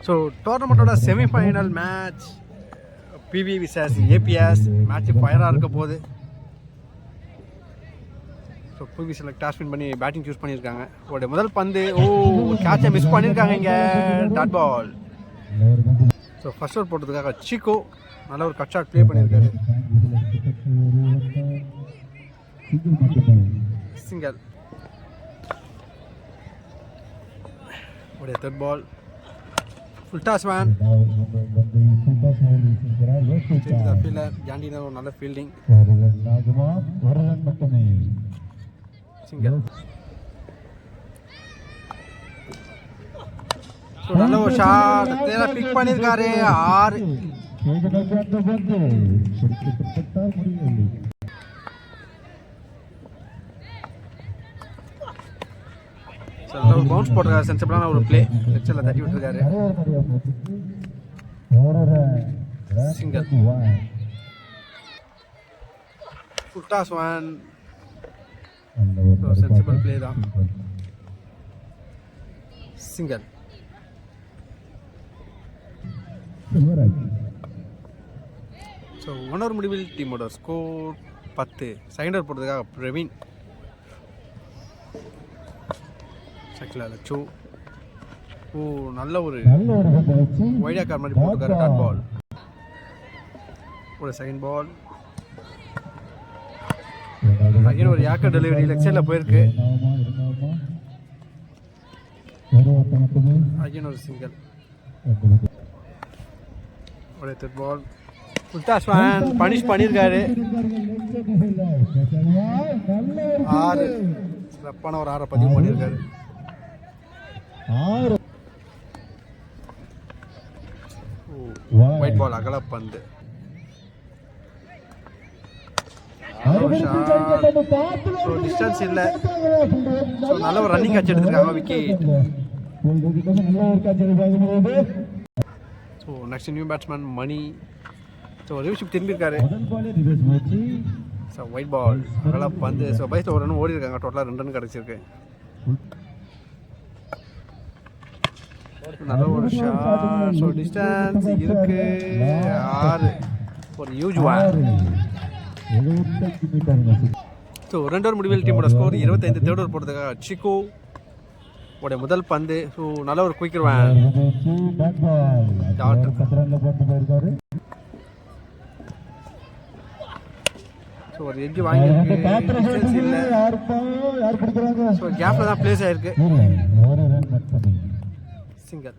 So டோர்னமெண்ட்டோட semifinal match PV versus ABS match ஃபயராக இருக்க போகுது. So PV select toss win பண்ணி பேட்டிங் சூஸ் பண்ணியிருக்காங்க. அவருடைய முதல் பந்து கேட்சை மிஸ் பண்ணியிருக்காங்க இங்கே, dot ball. So first over போட்டதுக்காக சிக்கோ நல்ல ஒரு கட் ஷாட் ப்ளே பண்ணியிருக்காரு. சிங்கல். அவருடைய third ball full toss man. Fielder ஜாண்டினா ஒரு நல்ல ஃபீல்டிங். சிங்கல். நல்ல ஒரு ஷாட் பிக் பண்ணியிருக்காரு. 6 ஒரு பவுன்ஸ் போட்டிருக்காரு. சென்சிபிளான ஒரு பிளே லெக்சரில் தட்டி விட்டுருக்காரு. Single. Full toss one. Sensible play தான். சிங்கல். ஸோ 1 ஓவர் முடிவில் டீமோட ஸ்கோர் 10. செகண்ட் ஓவர் போட்டதுக்காக பிரவீன். லட்சோ நல்ல ஒரு வைடா கார் மாதிரி போட்டுக்காரு. Dot ball. ஒரு செகண்ட் பால் அகைன் ஒரு யாக்கர் டெலிவரி லெக்சரில் போயிருக்கு. அகைன் ஒரு சிங்கல். ஒரு third ball full toss man punish பண்ணியிருக்காரு. 6 சிறப்பான ஒரு 6 பதிவு பண்ணியிருக்காரு. ஒயிட் பால் அகல பந்து. டிஸ்டன்ஸ் இல்லை. நல்ல ஒரு ரன்னிங் கேட்ச் எடுத்திருக்காங்க. Wicket. So next new batsman Mani. So ரிவ்ஷிப் திரும்பியிருக்காரு. ஸோ ஒயிட் பால் அகல பந்து. ஸோ பைஸில் ஒரு ரன் ஓடி இருக்காங்க. டோட்டலாக 2 ரன் கிடச்சிருக்கு. நல்ல ஒரு ஷாட். ஸோ டிஸ்டன்ஸ் இருக்கு 6. ஒரு ஹியூஜ் ஒன். ஸோ 2 ஓவர் முடிவில் டீமோட ஸ்கோர் 25. தேர்ட் ஓவர் போடுறதுக்காக சிக்கோ உடைய முதல் பந்து. ஸோ நல்ல ஒரு குயிக்கர் வேன். ஸோ ஒரு எட்ஜ் வாங்கியிருக்கு. டிஸ்டன்ஸ் இல்லை. ஸோ கேப்பில் தான் பிளேஸ் ஆயிருக்கு. சிங்கல்.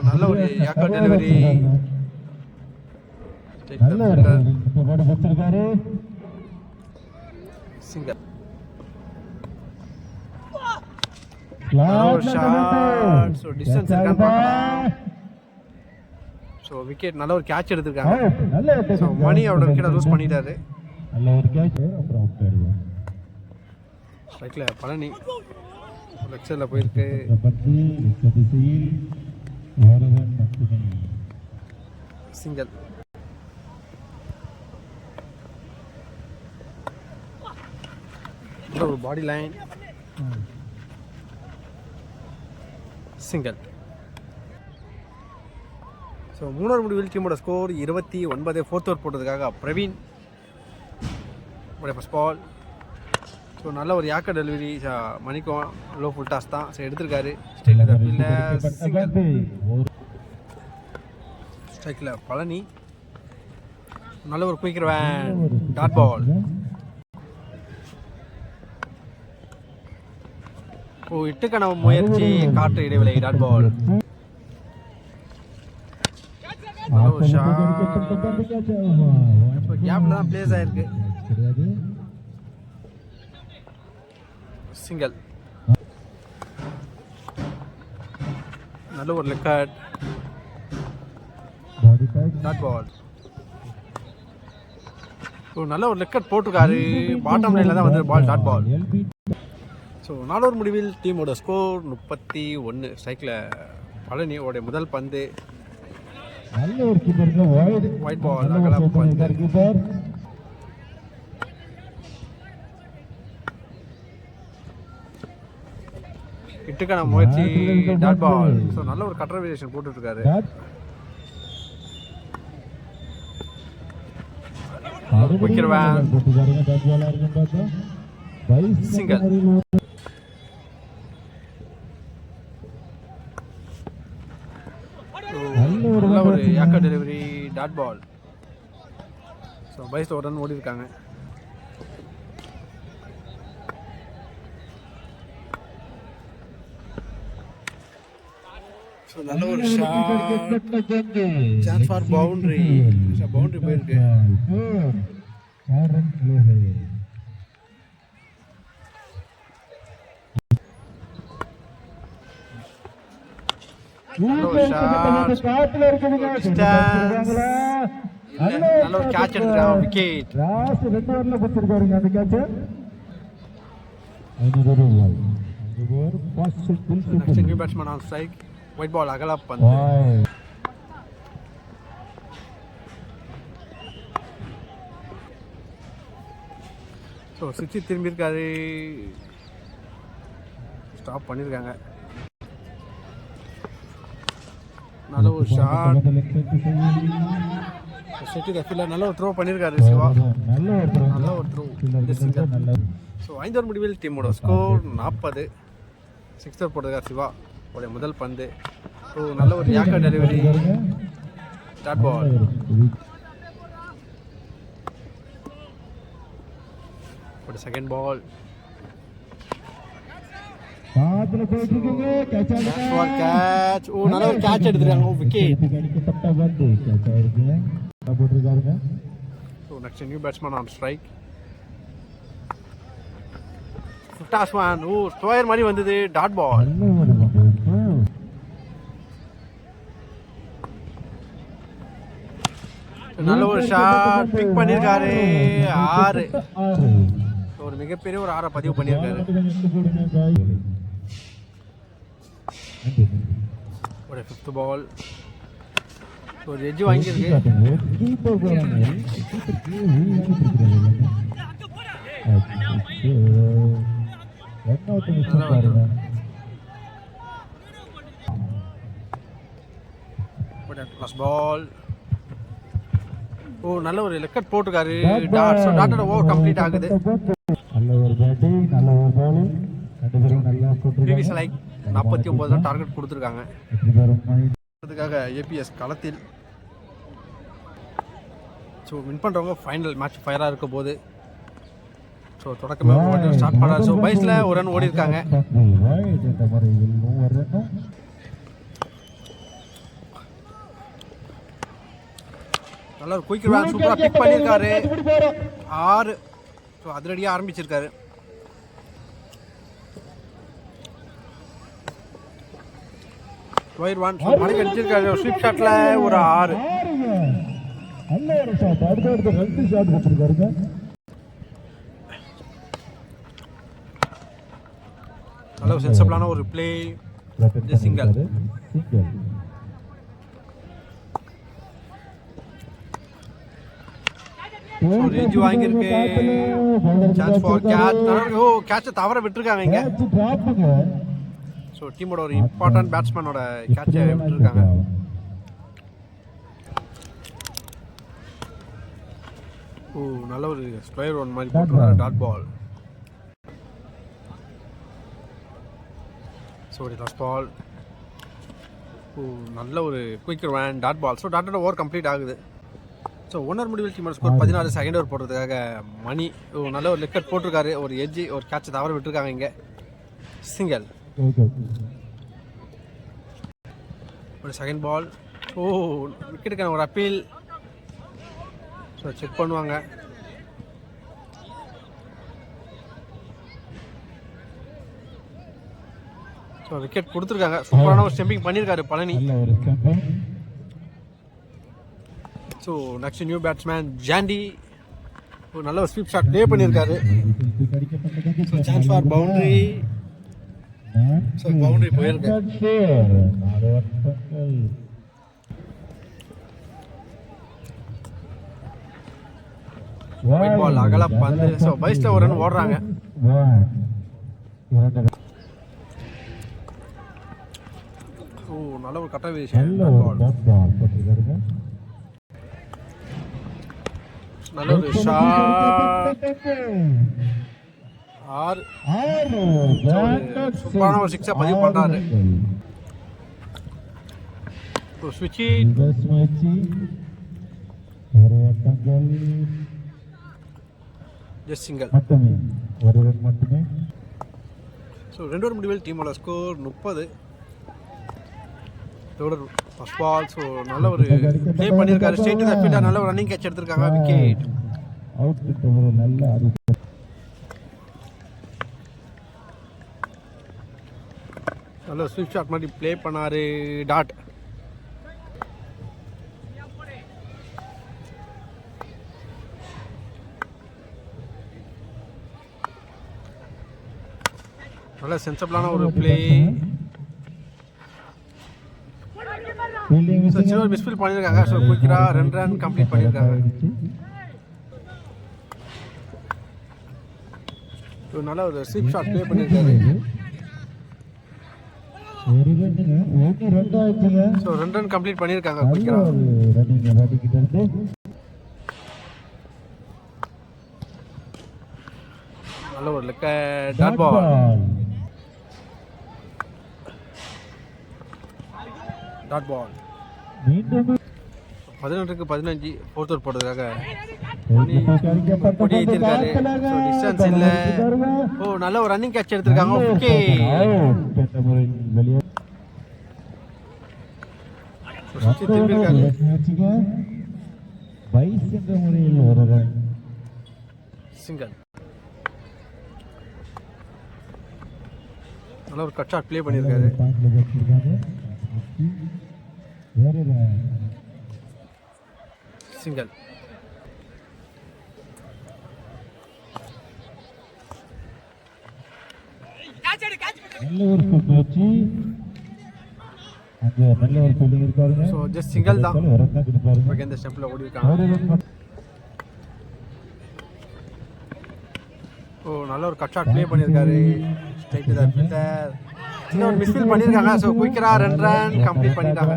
நல்ல ஒரு yorker delivery. Single. Shot. So distance இருக்கான்னு. So wicket. நல்ல ஒரு கேட்ச் எடுத்திருக்காங்க. ஸோ மணி அவரோட விக்கெட்டை லூஸ் பண்ணிட்டாரு. ஸ்ட்ரைக்கில் பழனி லெக்சரில் போயிருக்கு. சிங்கல். ஒரு body line. Single. So 3 over முடிவில் டீமோட ஸ்கோர் 29. ஃபோர்த் ஓவர் போட்டதுக்காக பிரவீன் உடைய ஃபர்ஸ்ட் பால். ஸோ நல்ல ஒரு யாக்கர் டெலிவரி. மணிக்கும் லோ ஃபுல் டாஸ் தான். ஸோ எடுத்திருக்காரு. ஸ்ட்ரைக்கில் பழனி நல்ல ஒரு குயிக்கர் வேன். Dot ball. இட்டுக்கான முயற்சி காற்று இடைவெளி. Dot ball. கேப்ல தான் பிளேஸ் ஆயிருக்கு. சிங்கல். நல்ல ஒரு லெக்கட். Dot ball. நல்ல ஒரு லெக்கட் போட்டிருக்காரு. பாட்டம் லைனில் தான் வந்து ball. Dot ball. So 4 over முடிவில் டீமோட ஸ்கோர் 31. ஸ்ட்ரைக்கில் பழனியோட முதல் பந்து. ஒயிட் பால் அகல பந்து. இட்டுக்கான முயற்சி டாட் பால். ஸோ நல்ல ஒரு கட்டர் வேரியேஷன் போட்டுட்ருக்காரு. வைக்கிறவன் சிங்கிள். நல்ல ஒரு yorker delivery dot ball. So பைஸில் ஒரு ரன் ஓடி இருக்காங்க. ஸோ நல்ல ஒரு shot, chance for boundary. Boundary போயிருக்கு. நல்ல ஒரு ஷாட், டிஸ்டன்ஸ். நல்ல ஒரு கேட்ச் எடுத்துறாங்க. Wicket. Next new batsman on strike. Wide ball அகல பந்து. ஸோ சிக்ஸி திரும்பியிருக்காரு. ஸ்டாப் பண்ணியிருக்காங்க. நல்ல ஒரு ஷாட். செட்டு கஃபில் நல்ல ஒரு த்ரோ பண்ணியிருக்காரு சிவா. நல்ல ஒரு த்ரோ. ஸோ 5 ஓவர் முடிவில் டீமோட ஸ்கோர் 40. சிக்ஸர் போட்டிருக்கார் சிவா உடைய முதல் பந்து. ஸோ நல்ல ஒரு யாக்கர் டெலிவரி டாட் பால். ஒரு செகண்ட் பால். கேட்ச். ஓ நல்ல ஒரு கேட்ச் எடுத்துருக்காங்க. Wicket. So next new batsman on strike. டாஸ்மேன். ஓ ஸ்கொயர் மாதிரி வந்தது. Dot ball. நல்ல ஒரு ஷாட் பிக் பண்ணியிருக்காரு. 6. ஒரு மிகப்பெரிய ஒரு 6 பதிவு பண்ணியிருக்காரு. ஒரு 5th பால். ஒரு எட்ஜ் வாங்கியிருக்கு. Last ball. ஓ நல்ல ஒரு லெக்கட் போட்டுருக்காரு. டாட்டோட ஓவர் கம்ப்ளீட் ஆகுது. ப்ரீவியஸ் லைக் 49 தான் டார்கெட் கொடுத்துருக்காங்க. அதுக்காக ஏபிஎஸ் களத்தில். ஸோ வின் பண்ணுறவங்க ஃபைனல் மேட்ச் ஃபயராக இருக்க போது. ஸோ தொடக்கமே ஸ்டார்ட் பண்ணார். ஸோ பைஸில் ஒரு ரன் ஓடி இருக்காங்க. நல்ல ஒரு குயிக் ரன் சூப்பராக பிக் பண்ணியிருக்காரு. 6. ஸோ அதிரடியாக ஆரம்பிச்சிருக்காரு. White one. ஸோ மணிக்கு அடிச்சிருக்காரு. ஸ்வீப் ஷாட்டில் ஒரு 6. நல்ல ஒரு சென்சபிளான ஒரு பிளே. சிங்கிள். எட்ஜ் வாங்கியிருக்கு. Chance for catch. ஓ கேட்சை தவற விட்டுருக்காங்க இங்க. ஸோ டீமோட ஒரு இம்பார்ட்டன்ட் பேட்ஸ்மேனோட கேட்சை விட்டுருக்காங்க. ஓ நல்ல ஒரு ஸ்கொயர் ஒன் மாதிரி போட்டுருக்காங்க. Dot ball. So last ball. ஓ நல்ல ஒரு quick run dot ball. So டாட்டோட ஓவர் கம்ப்ளீட் ஆகுது. ஸோ 1 ஓவர் முடிவில் டீமோட ஸ்கோர் 16. செகண்ட் ஓவர் போடுறதுக்காக மணி நல்ல ஒரு லெக்கட் போட்டிருக்காரு. ஒரு எட்ஜி ஒரு கேட்சை தவற விட்டுருக்காங்க இங்கே. சிங்கிள். ஒரு செகண்ட் பால். ஓ விக்கெட்டுக்கான ஒரு அப்பீல். ஸோ செக் பண்ணுவாங்க. ஸோ விக்கெட் கொடுத்துருக்காங்க. சூப்பரான ஒரு ஸ்டெம்பிங் பண்ணியிருக்காரு Palani. So next new batsman Jonty. ஒரு நல்ல ஒரு ஸ்வீப் ஷாட் ப்ளே பண்ணியிருக்காரு. So chance for boundary. So boundary போயிருக்கு. ஒயிட் பால் அகல பந்து. ஸோ பைஸில் ஒரு ரன் ஓடுறாங்க. ஓ நல்ல ஒரு கட்ட வேரியேஷன். நல்ல ஒரு ஷாட். 6 சூப்பரான ஒரு சிக்ஸை பதிவு பண்ணுறாரு. ஒரு ஸ்விட்சி ஜஸ்ட் சிங்கிள். ஸோ 2 ஓவர் முடிவில் டீமோட ஸ்கோர் 30. இதோட ஃபர்ஸ்ட் பால். ஸோ நல்ல ஒரு ப்ளே பண்ணியிருக்காரு. ஸ்ட்ரெயிட் த ஃபீல்டர் நல்ல ஒரு ரன்னிங் கேட்ச் எடுத்திருக்காங்க. விக்கெட். நல்ல ஸ்விப் ஷாட் மாதிரி ப்ளே பண்ணாரு. டாட். நல்ல சென்சபிளான ஒரு ப்ளே. சின்ன மிஸ்ஃபீல் பண்ணியிருக்காங்க. ஸோ குயிக்கராக 2 ரன் கம்ப்ளீட் பண்ணியிருக்காங்க. நல்ல ஒரு ஸ்வீப் ஷாட் ப்ளே பண்ணியிருக்காரு. ஸோ 2 ரன் கம்ப்ளீட் பண்ணியிருக்காங்க குயிக்கராக. நல்ல ஒரு leg dot ball. Dot ball. 11க்கு 15 4th ஓவர் போடுறதுக்காக கொடி ஏற்றிருக்காரு. ஸோ டிஸ்டன்ஸ் இல்லை. ஓ நல்ல ஒரு ரன்னிங் கேட்ச் எடுத்திருக்காங்க. ஓகே. திரும்பியிருக்காங்க. சிங்கிள். நல்ல ஒரு கட் ஷாட் ப்ளே பண்ணியிருக்காரு. சிங்கிள். ஸோ ஜஸ்ட் சிங்கிள் தான். இந்த ஸ்டெப்பில் ஓடி இருக்காங்க. ஓ நல்ல ஒரு கட் ஷாட் ப்ளே பண்ணியிருக்காரு. Straight to the fielder. சின்ன ஒரு மிஸ்ஃபீல் பண்ணியிருக்காங்க. ஸோ குயிக்கராக 2 ரன் கம்ப்ளீட் பண்ணிட்டாங்க.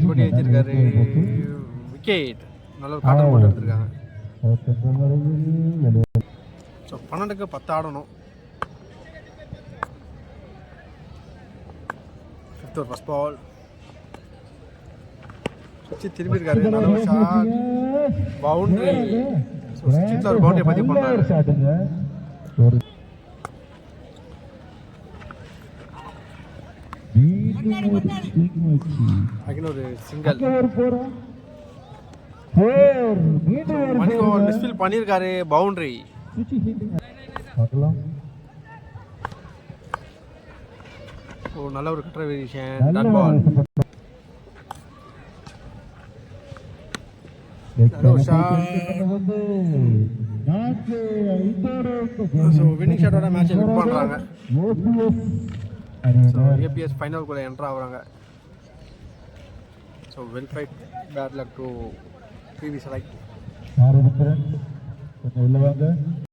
கொடி ஏற்றிருக்காரு. விக்கெட். நல்ல ஒரு காட்டன் போட்டு எடுத்திருக்காங்க. ஸோ 12க்கு 10 ஆடணும். 5th over first ball. திரும்பி இருக்காரு. நல்ல ஒரு shot. Boundary. So 6th over boundary பதிவு பண்ணாரு. அகைன் ஒரு சிங்கிள். மணிக்கு ஒரு மிஸ்ஃபீல் பண்ணியிருக்காரு. பவுண்டரி. ஓ நல்ல ஒரு கட்டுற variation. Dot ball. So winning ஷாட்டோட மேட்சை வின் பண்ணுறாங்க. ஸோ ஏபிஎஸ் ஃபைனல்குள்ளே என்ட்ரு ஆகுறாங்க. So well fight. Bad luck to PV select.